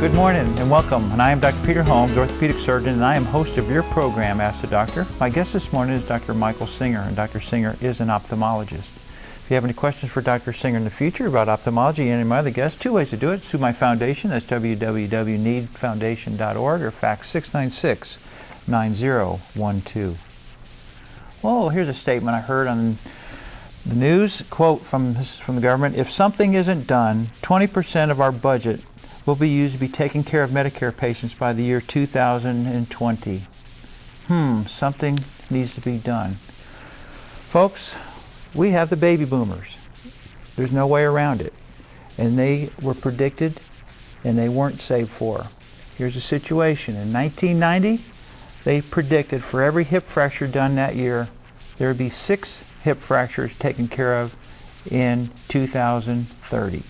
Good morning and welcome. And I am Dr. Peter Holmes, orthopedic surgeon, and I am host of your program, Ask the Doctor. My guest this morning is Dr. Michael Singer, and Dr. Singer is an ophthalmologist. If you have any questions for Dr. Singer in the future about ophthalmology and any of my other guests, two ways to do it. Through my foundation, that's www.needfoundation.org, or fax 696-9012. Well, here's a statement I heard on the news, quote from the government: if something isn't done, 20% of our budget will be used to be taking care of Medicare patients by the year 2020. Something needs to be done. Folks, we have the baby boomers. There's no way around it. And they were predicted and they weren't saved for. Here's the situation. In 1990, they predicted for every hip fracture done that year, there would be 6 hip fractures taken care of in 2030.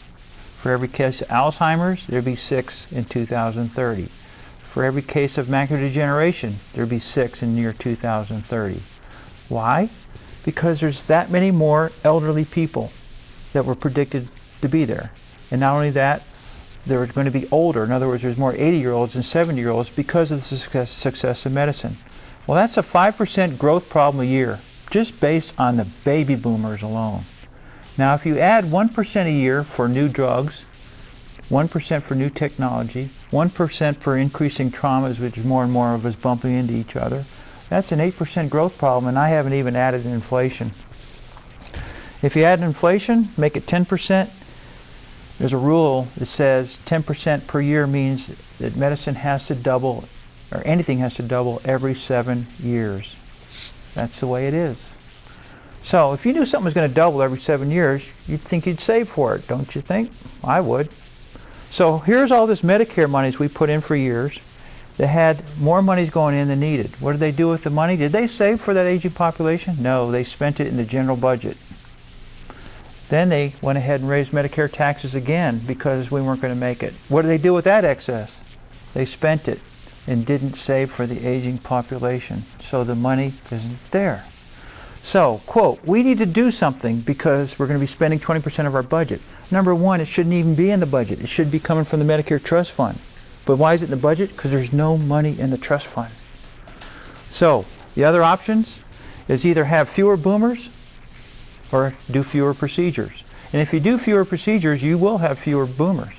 For every case of Alzheimer's, there'd be 6 in 2030. For every case of macular degeneration, there'd be 6 in the year 2030. Why? Because there's that many more elderly people that were predicted to be there. And not only that, they're going to be older. In other words, there's more 80-year-olds than 70-year-olds because of the success of medicine. Well, that's a 5% growth problem a year, just based on the baby boomers alone. Now, if you add 1% a year for new drugs, 1% for new technology, 1% for increasing traumas, which more and more of us bumping into each other, that's an 8% growth problem, and I haven't even added inflation. If you add inflation, make it 10%, there's a rule that says 10% per year means that medicine has to double, or anything has to double every 7 years. That's the way it is. So if you knew something was going to double every 7 years, you'd think you'd save for it, don't you think? I would. So here's all this Medicare monies we put in for years. They had more monies going in than needed. What did they do with the money? Did they save for that aging population? No, they spent it in the general budget. Then they went ahead and raised Medicare taxes again because we weren't going to make it. What did they do with that excess? They spent it and didn't save for the aging population. So the money isn't there. So, quote, we need to do something because we're going to be spending 20% of our budget. Number one, it shouldn't even be in the budget. It should be coming from the Medicare Trust Fund. But why is it in the budget? Because there's no money in the trust fund. So, the other options is either have fewer boomers or do fewer procedures. And if you do fewer procedures, you will have fewer boomers.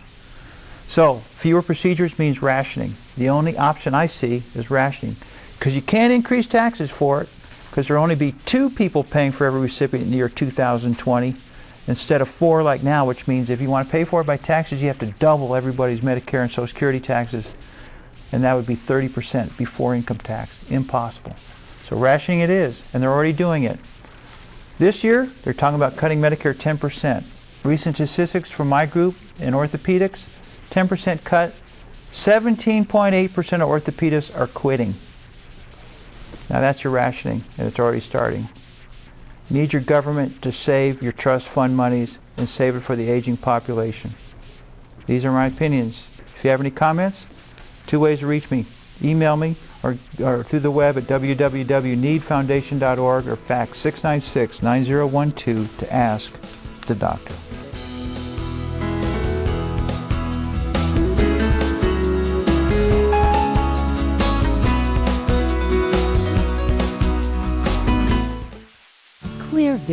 So, fewer procedures means rationing. The only option I see is rationing. Because you can't increase taxes for it, because there will only be 2 people paying for every recipient in the year 2020 instead of 4 like now, which means if you want to pay for it by taxes, you have to double everybody's Medicare and Social Security taxes, and that would be 30% before income tax. Impossible. So rationing it is, and they're already doing it. This year, they're talking about cutting Medicare 10%. Recent statistics from my group in orthopedics, 10% cut, 17.8% of orthopedists are quitting. Now that's your rationing, and it's already starting. You need your government to save your trust fund monies and save it for the aging population. These are my opinions. If you have any comments, 2 ways to reach me. Email me or through the web at www.needfoundation.org or fax 696-9012 to ask the doctor. Clear vision.